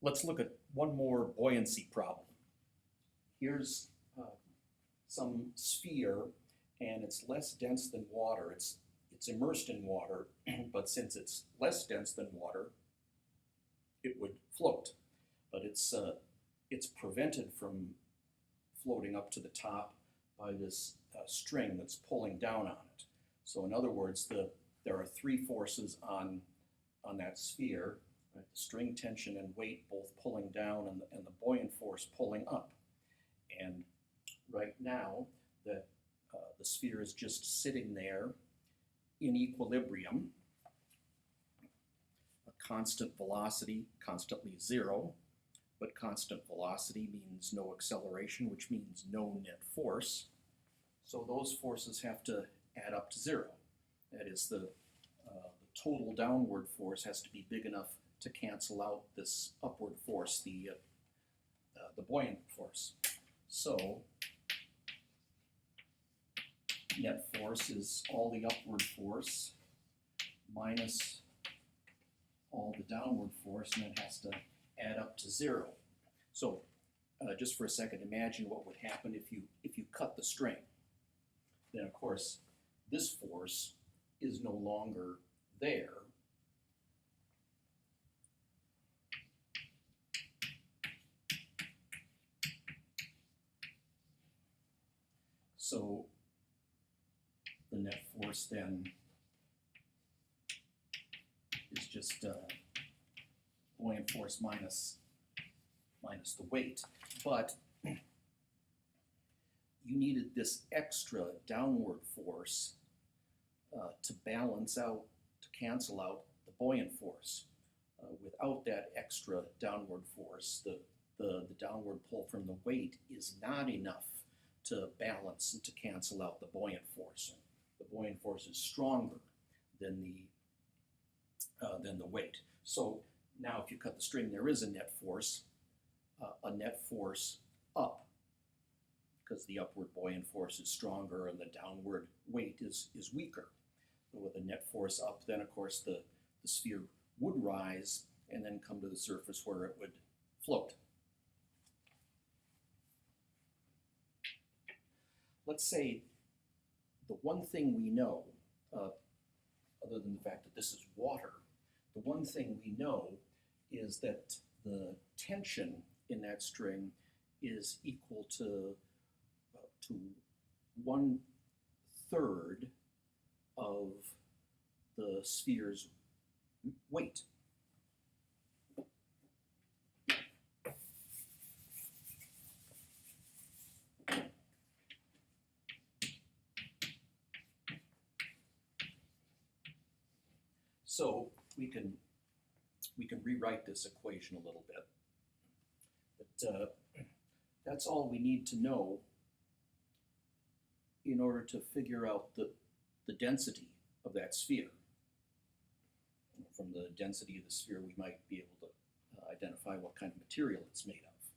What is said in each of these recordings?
Let's look at one more buoyancy problem. Here's some sphere, and it's less dense than water. It's immersed in water, but since it's less dense than water, it would float. But it's prevented from floating up to the top by this string that's pulling down on it. So in other words, there are three forces on that sphere, right? The string tension and weight both pulling down, and the buoyant force pulling up. And right now, the sphere is just sitting there in equilibrium, a constant velocity, constantly zero, but constant velocity means no acceleration, which means no net force. So those forces have to add up to zero. That is, the total downward force has to be big enough to cancel out this upward force, the buoyant force. So net force is all the upward force minus all the downward force, and it has to add up to zero. So just for a second, imagine what would happen if you cut the string. Then of course this force is no longer there. So the net force then is just buoyant force minus the weight. But you needed this extra downward force to balance out, to cancel out the buoyant force. Without that extra downward force, the downward pull from the weight is not enough to balance and to cancel out the buoyant force. The buoyant force is stronger than the weight. So now if you cut the string, there is a net force up, because the upward buoyant force is stronger and the downward weight is weaker. So with a net force up, then of course the sphere would rise and then come to the surface where it would float. Let's say the one thing we know, other than the fact that this is water, the one thing we know is that the tension in that string is equal to 1/3 of the sphere's weight. So we can rewrite this equation a little bit. But that's all we need to know in order to figure out the density of that sphere. From the density of the sphere, we might be able to identify what kind of material it's made of.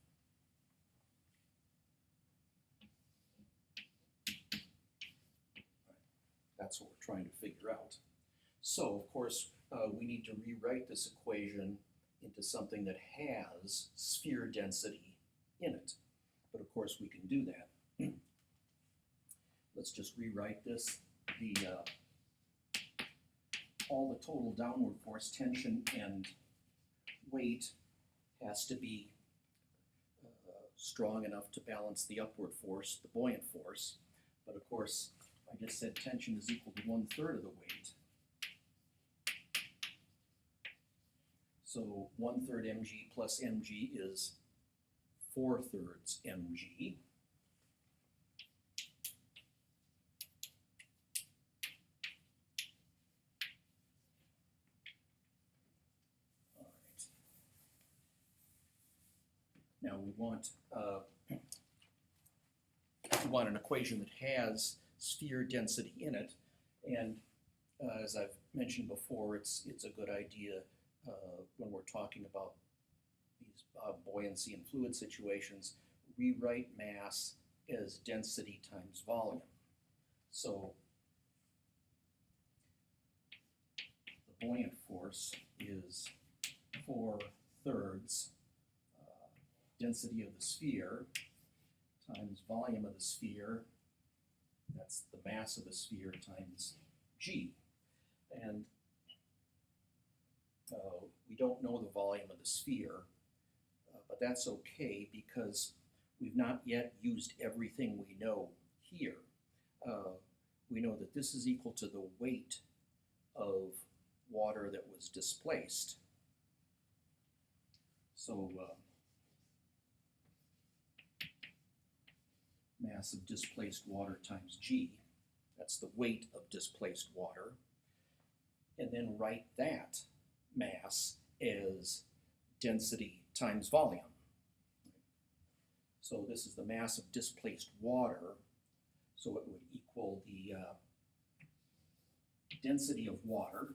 That's what we're trying to figure out. So, of course, we need to rewrite this equation into something that has sphere density in it. But of course, we can do that. Let's just rewrite this. All the total downward force, tension, and weight has to be strong enough to balance the upward force, the buoyant force. But of course, I just said tension is equal to 1/3 of the weight. So 1/3 mg plus mg is 4/3 mg. All right. Now we want an equation that has sphere density in it, and as I've mentioned before, it's a good idea when we're talking about these buoyancy and fluid situations, rewrite mass as density times volume. So the buoyant force is 4/3 density of the sphere times volume of the sphere, that's the mass of the sphere, times g. And we don't know the volume of the sphere, but that's okay because we've not yet used everything we know here. We know that this is equal to the weight of water that was displaced. So mass of displaced water times g, that's the weight of displaced water. And then write that mass as density times volume. So this is the mass of displaced water, so it would equal the density of water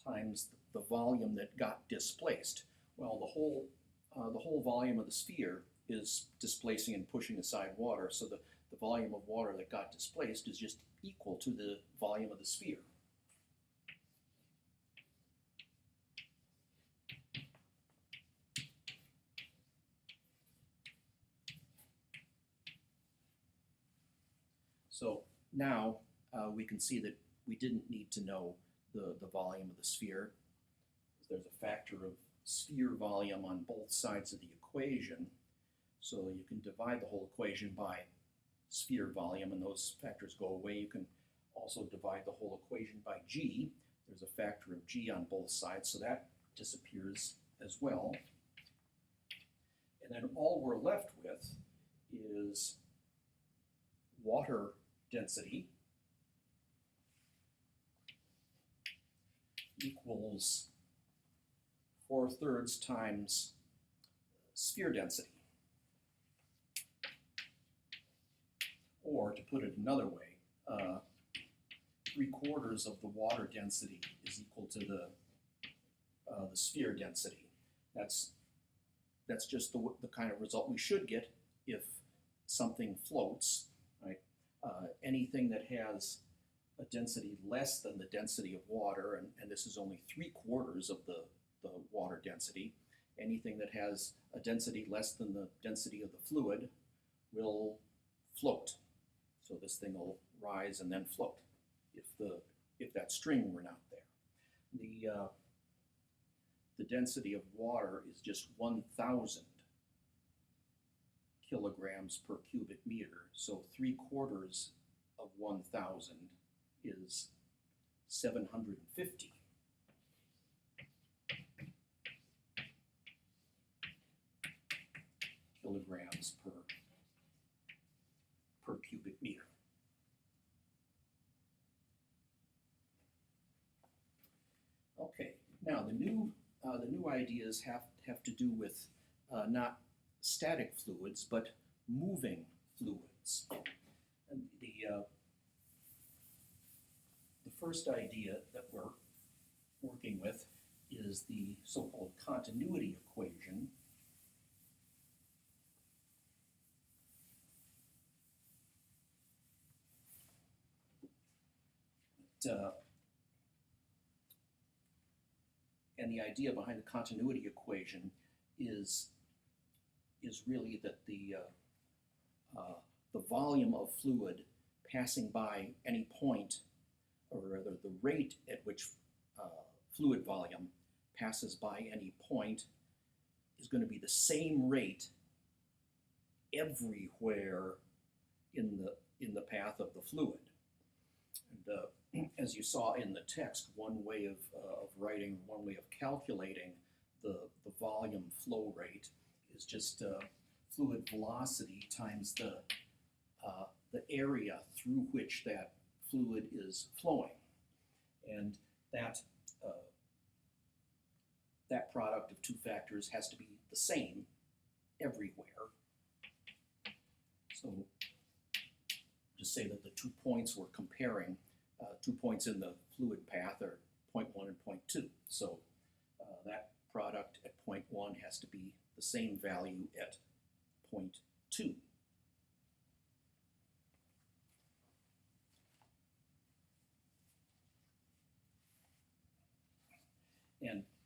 times the volume that got displaced. Well, the whole volume of the sphere is displacing and pushing aside water, so the volume of water that got displaced is just equal to the volume of the sphere. So now we can see that we didn't need to know the volume of the sphere. There's a factor of sphere volume on both sides of the equation, so you can divide the whole equation by sphere volume and those factors go away. You can also divide the whole equation by g. There's a factor of g on both sides, so that disappears as well. And then all we're left with is water density equals 4/3 times sphere density. Or to put it another way, 3/4 of the water density is equal to the sphere density. That's just the kind of result we should get if something floats, right? Anything that has a density less than the density of water, and this is only 3/4 of the water density, anything that has a density less than the density of the fluid will float. So this thing will rise and then float if that string were not there. The density of water is just 1,000 kilograms per cubic meter. So 3/4 of 1,000 is 750. Kilograms per cubic meter. Okay, now the new ideas have to do with not static fluids but moving fluids. And the first idea that we're working with is the so-called continuity equation. And the idea behind the continuity equation is really that the volume of fluid passing by any point, or rather the rate at which fluid volume passes by any point, is going to be the same rate everywhere in the path of the fluid. And as you saw in the text, one way of writing, one way of calculating the volume flow rate is just fluid velocity times the area through which that fluid is flowing. And that product of two factors has to be the same everywhere. So just say that the 2 points we're comparing, 2 points in the fluid path are point 1 and point 2. So that product at point 1 has to be the same value at point 2.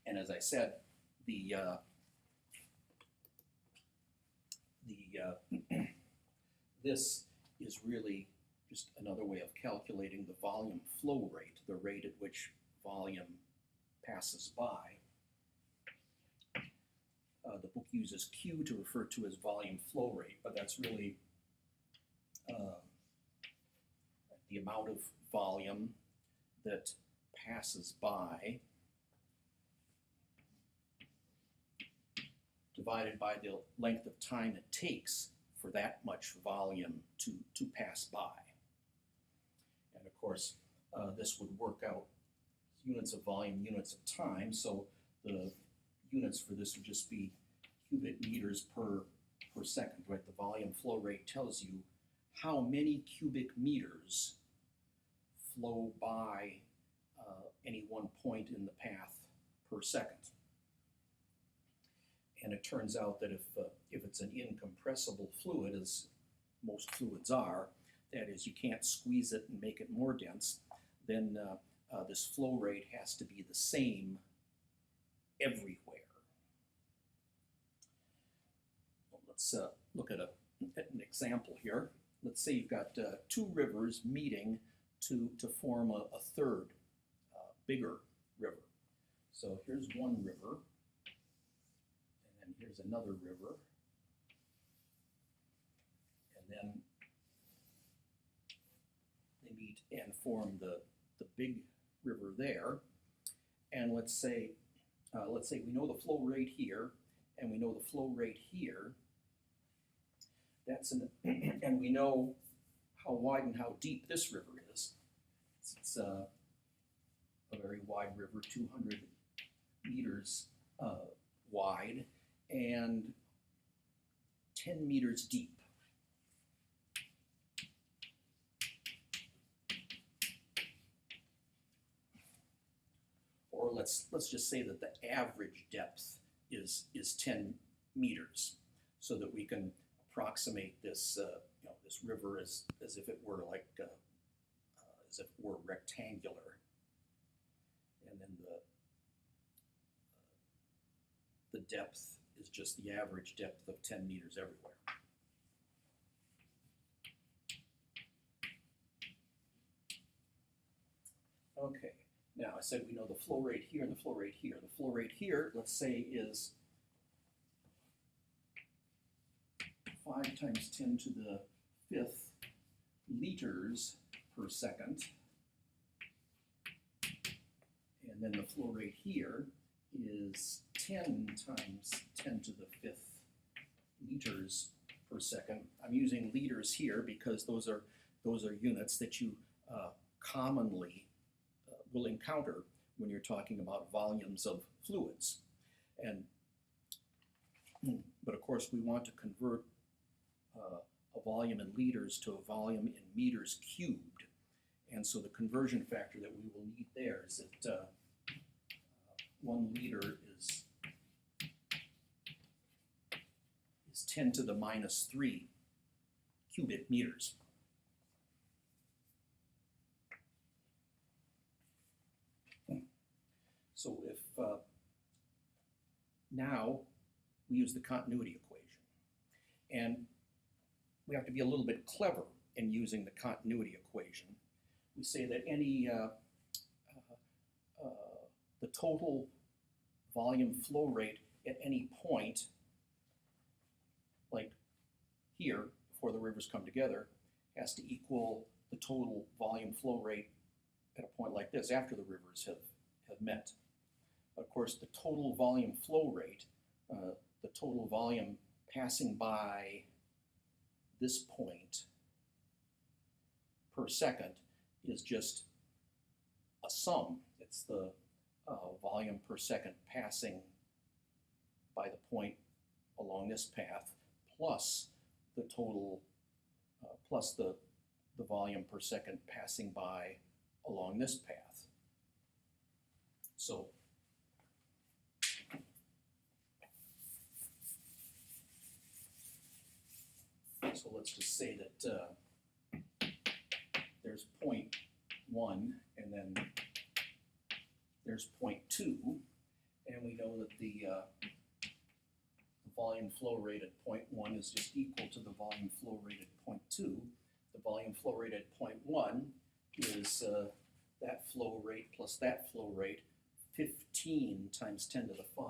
And as I said, the this is really just another way of calculating the volume flow rate, the rate at which volume passes by. The book uses Q to refer to as volume flow rate, but that's really the amount of volume that passes by divided by the length of time it takes for that much volume to pass by. And of course, this would work out units of volume, units of time, so the units for this would just be cubic meters per second, right? The volume flow rate tells you how many cubic meters flow by any one point in the path per second. And it turns out that if it's an incompressible fluid, as most fluids are, that is, you can't squeeze it and make it more dense, then this flow rate has to be the same everywhere. Well, let's look at an example here. Let's say you've got two rivers meeting to form a third, bigger river. So here's one river, and then here's another river, and then they meet and form the big river there. And let's say we know the flow rate here, and we know the flow rate here. And we know how wide and how deep this river is. It's a very wide river, 200 meters wide and 10 meters deep. Or let's just say that the average depth is 10 meters, so that we can approximate this this river as if it were like as if it were rectangular, and then the depth is just the average depth of 10 meters everywhere. Okay, now I said we know the flow rate here and the flow rate here. The flow rate here, let's say, is 5 times 10 to the 5th liters per second. And then the flow rate here is 10 times 10 to the 5th liters per second. I'm using liters here because those are units that you commonly will encounter when you're talking about volumes of fluids. But of course, we want to convert a volume in liters to a volume in meters cubed. And so the conversion factor that we will need there is that 1 liter is 10 to the minus 3 cubic meters. So if now we use the continuity equation, and we have to be a little bit clever in using the continuity equation. We say that any the total volume flow rate at any point, like here, before the rivers come together, has to equal the total volume flow rate at a point like this after the rivers have met. Of course, the total volume flow rate, the total volume passing by this point per second, is just a sum. It's the volume per second passing by the point along this path, plus the total, plus the volume per second passing by along this path. So let's just say that there's point 1 and then there's point 2, and we know that the volume flow rate at point 1 is just equal to the volume flow rate at point 2. The volume flow rate at point 1 is that flow rate plus that flow rate, 15 times 10 to the 5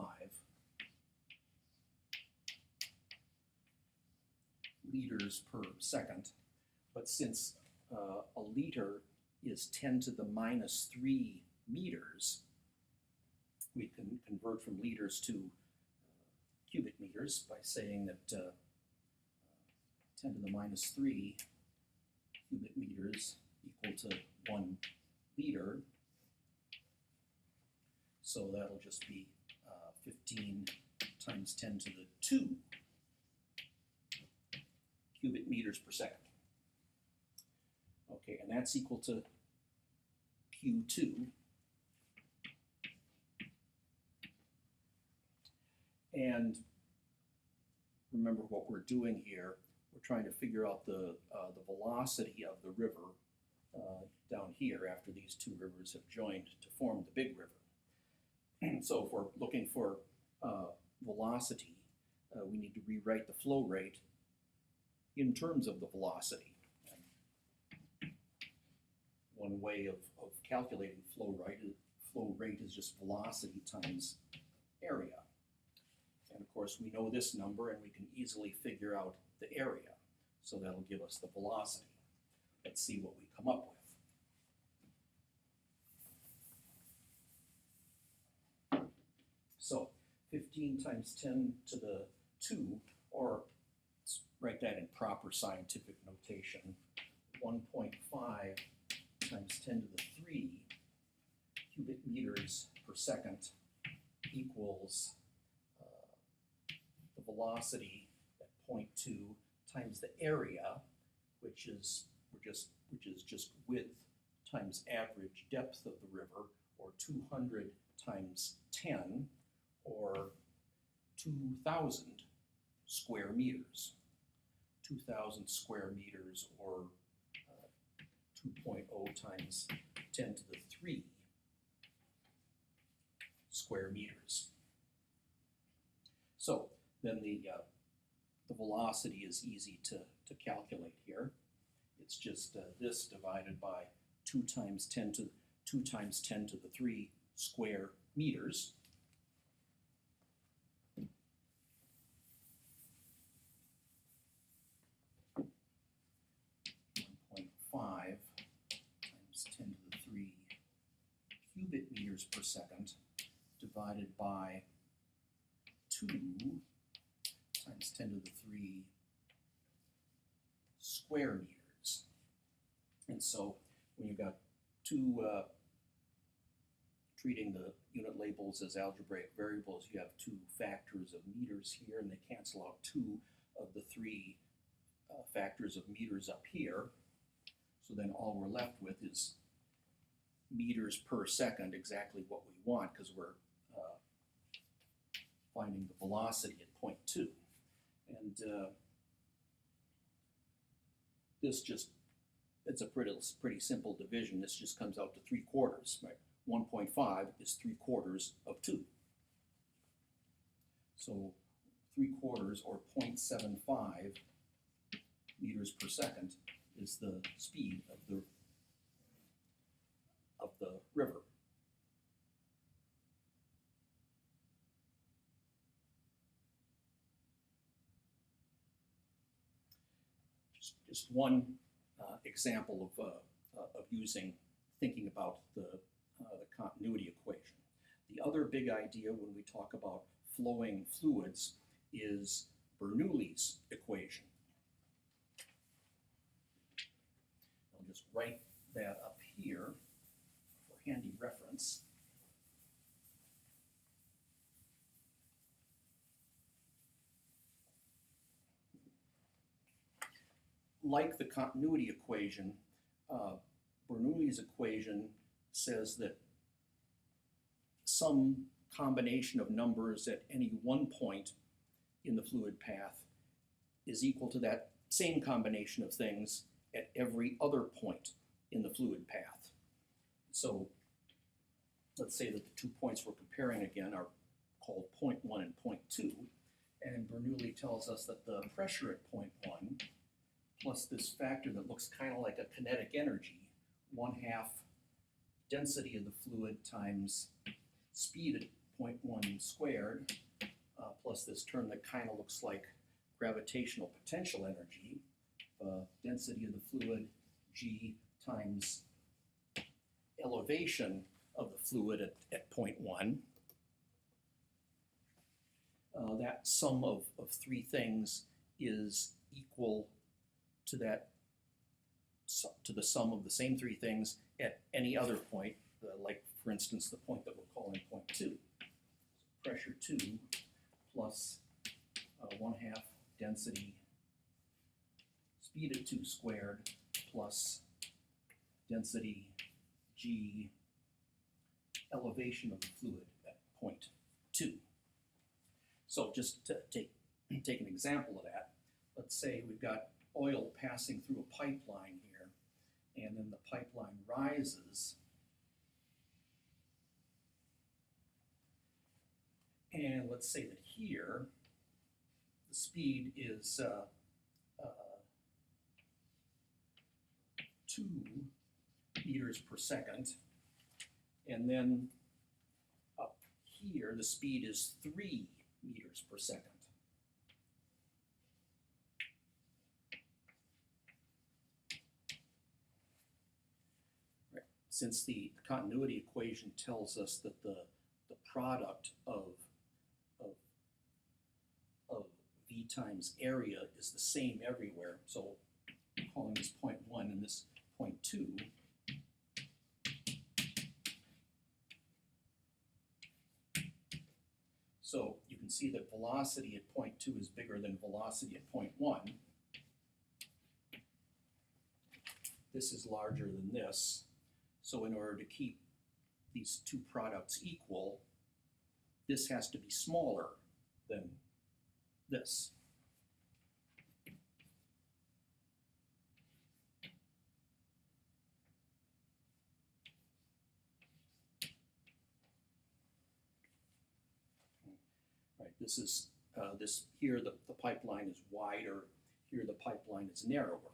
liters per second. But since a liter is 10 to the minus 3 meters, we can convert from liters to cubic meters by saying that 10 to the minus 3 cubic meters equal to 1 liter. So that'll just be 15 times 10 to the 2 cubic meters per second. Okay, and that's equal to Q2. And remember what we're doing here. We're trying to figure out the velocity of the river down here after these two rivers have joined to form the big river. So if we're looking for velocity, we need to rewrite the flow rate in terms of the velocity. One way of calculating flow rate is just velocity times area. And of course, we know this number and we can easily figure out the area. So that'll give us the velocity. Let's see what we come up with. So 15 times 10 to the 2, or let's write that in proper scientific notation, 1.5 times 10 to the 3 cubic meters per second equals the velocity at point 2 times the area, which is just width times average depth of the river, or 200 times 10, or 2,000 square meters. 2,000 square meters, or 2.0 times 10 to the 3 square meters. So then the velocity is easy to calculate here. It's just this divided by 2 times 10 to the 3 square meters. 1.5 times 10 to the 3 cubic meters per second divided by 2 times 10 to the 3 square meters. And so when you've got two, treating the unit labels as algebraic variables, you have 2 factors of meters here, and they cancel out 2 of the 3 factors of meters up here. So then all we're left with is meters per second, exactly what we want, because we're finding the velocity at point 2. And this just, it's a pretty simple division. This just comes out to 3/4, right? 1.5 is 3/4 of 2. So 3/4, or 0.75 meters per second, is the speed of the river. Just one example of thinking about the continuity equation. The other big idea when we talk about flowing fluids is Bernoulli's equation. I'll just write that up here for handy reference. Like the continuity equation, Bernoulli's equation says that some combination of numbers at any one point in the fluid path is equal to that same combination of things at every other point in the fluid path. So let's say that the 2 points we're comparing again are called point 1 and point 2, and Bernoulli tells us that the pressure at point 1 plus this factor that looks kind of like a kinetic energy, 1/2 density of the fluid times speed at point 1 squared, plus this term that kind of looks like gravitational potential energy, density of the fluid, g times elevation of the fluid at point 1. That sum of three things is equal to that, to the sum of the same three things at any other point, like for instance the point that we're calling point 2. So pressure 2 plus 1/2 density speed at 2 squared plus density g elevation of the fluid at point 2. So just to take an example of that, let's say we've got oil passing through a pipeline here, and then the pipeline rises, and let's say that here the speed is 2 meters per second, and then up here the speed is 3 meters per second. Right. Since the continuity equation tells us that the product of V times area is the same everywhere, so I'm calling this point 1 and this point 2. So you can see that velocity at point 2 is bigger than velocity at point 1. This is larger than this. So in order to keep these two products equal, this has to be smaller than this. Right, this is this here the pipeline is wider, here the pipeline is narrower.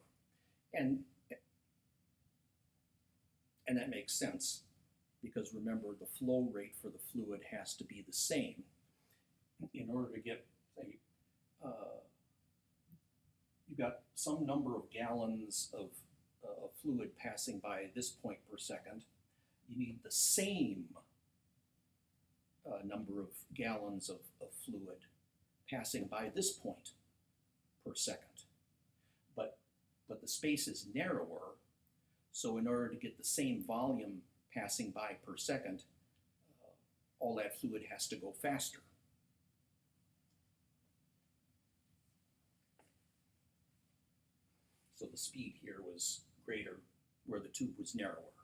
And that makes sense, because remember the flow rate for the fluid has to be the same. In order to get, say, you've got some number of gallons of fluid passing by this point per second, you need the same number of gallons of fluid passing by this point per second. But the space is narrower, so in order to get the same volume passing by per second, all that fluid has to go faster. So the speed here was greater where the tube was narrower.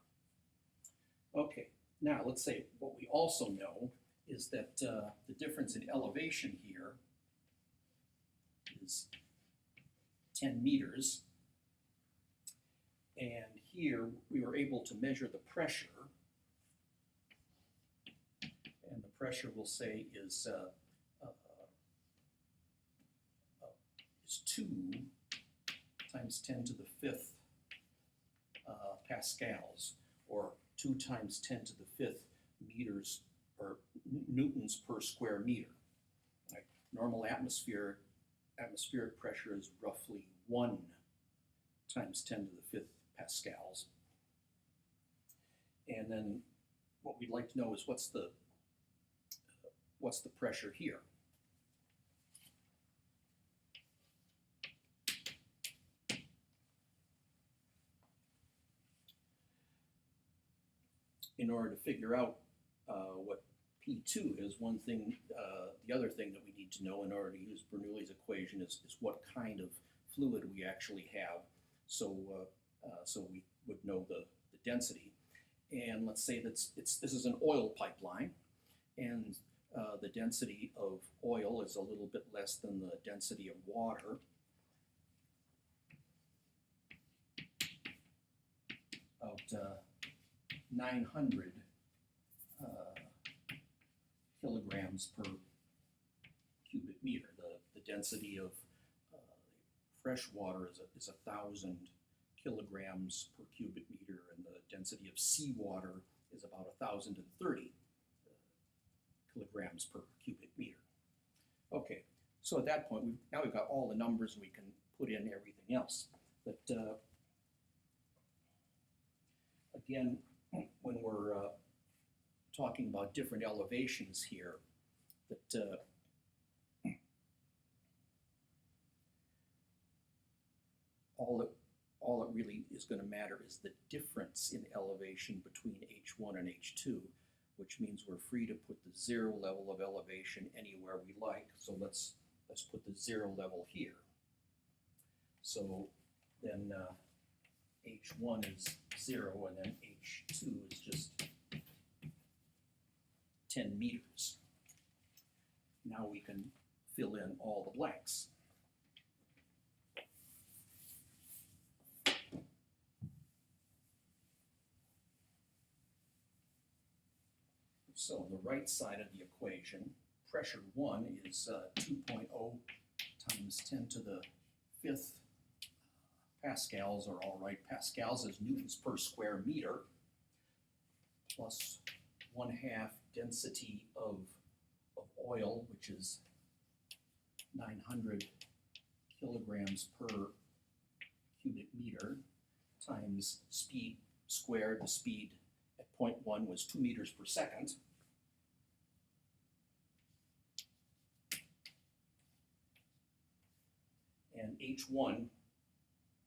Okay, now let's say what we also know is that the difference in elevation here is 10 meters. And here we were able to measure the pressure. And the pressure, we'll say, is 2 times 10 to the 5th pascals, or 2 times 10 to the 5th meters, or newtons per square meter. Right? Normal atmospheric pressure is roughly 1 times 10 to the 5th pascals. And then what we'd like to know is what's the pressure here. In order to figure out what P2 is, the other thing that we need to know in order to use Bernoulli's equation is what kind of fluid we actually have. So we would know the density. And let's say this is an oil pipeline, and the density of oil is a little bit less than the density of water. About 900 kilograms per cubic meter. The density of fresh water is 1,000 kilograms per cubic meter, and the density of seawater is about 1,030 kilograms per cubic meter. Okay, so at that point, now we've got all the numbers, and we can put in everything else. But again, when we're talking about different elevations here, that all it really is going to matter is the difference in elevation between H1 and H2, which means we're free to put the zero level of elevation anywhere we like. So let's put the zero level here. So then H1 is 0, and then H2 is just 10 meters. Now we can fill in all the blanks. So on the right side of the equation, pressure 1 is 2.0 times 10 to the 5th pascals, are all right. Pascals is newtons per square meter, plus 1/2 density of oil, which is 900 kilograms per cubic meter, times speed squared. The speed at point 1 was 2 meters per second. And H1,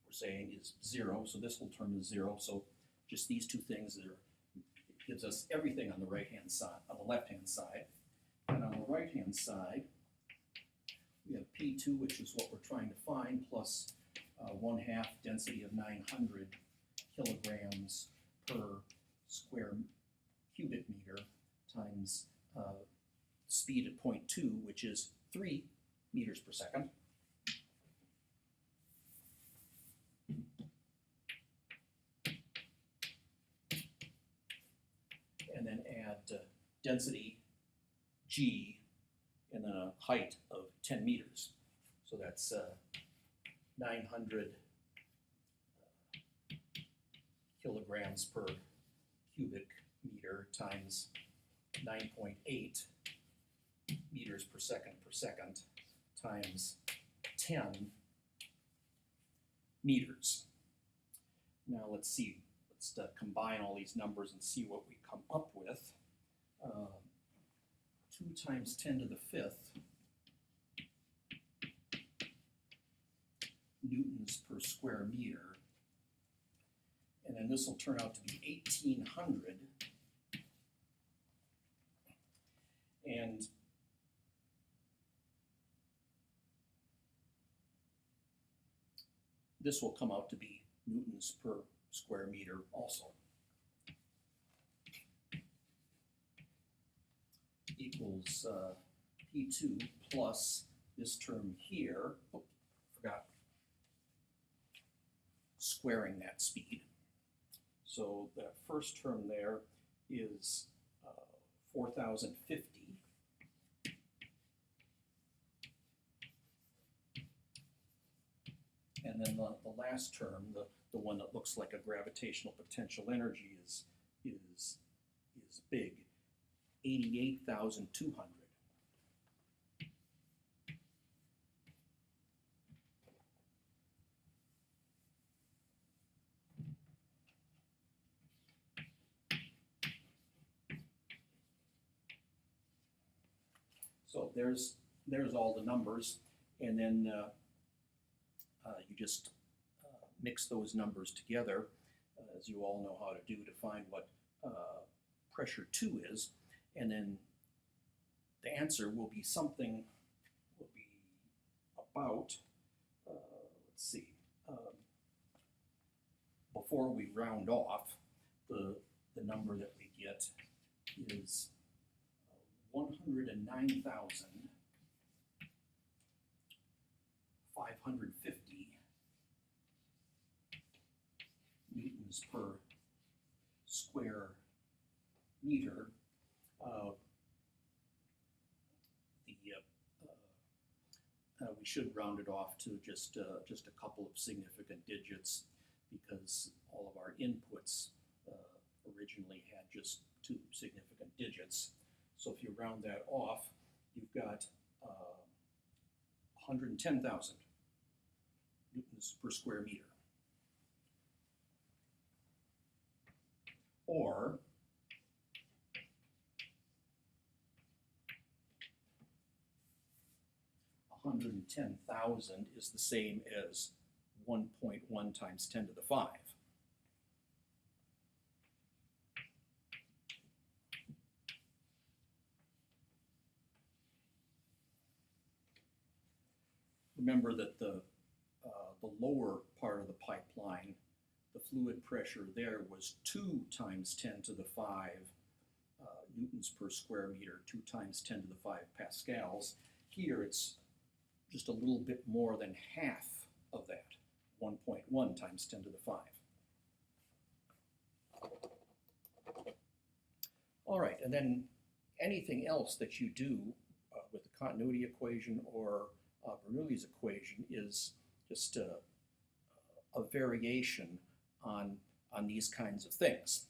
we're saying, is 0, so this whole term is 0. So just these two things it gives us everything on the right-hand side, on the left-hand side. And on the right-hand side, we have P2, which is what we're trying to find, plus 1/2 density of 900 kilograms per square cubic meter, times speed at point 2, which is 3 meters per second. And then add density G, and then a height of 10 meters. So that's 900 kilograms per cubic meter times 9.8 meters per second times 10 meters. Now let's see. Let's combine all these numbers and see what we come up with. 2 times 10 to the 5th newtons per square meter. And then this will turn out to be 1,800. And this will come out to be newtons per square meter also. Equals P2 plus this term here. Oh, forgot squaring that speed. So that first term there is 4,050. And then the last term, the one that looks like a gravitational potential energy is big, 88,200. So there's all the numbers, and then you just mix those numbers together, as you all know how to do, to find what pressure 2 is, and then the answer will be about, let's see, before we round off, the number that we get is 109,550 newtons per square meter. we should round it off to just a couple of significant digits, because all of our inputs originally had just 2 significant digits. So if you round that off, you've got 110,000 newtons per square meter. Or 110,000 is the same as 1.1 times 10 to the 5. Remember that the lower part of the pipeline, the fluid pressure there was 2 times 10 to the 5 newtons per square meter, 2 times 10 to the 5 pascals. Here it's just a little bit more than half of that, 1.1 times 10 to the 5. All right, and then anything else that you do with the continuity equation or Bernoulli's equation is just a variation on these kinds of things.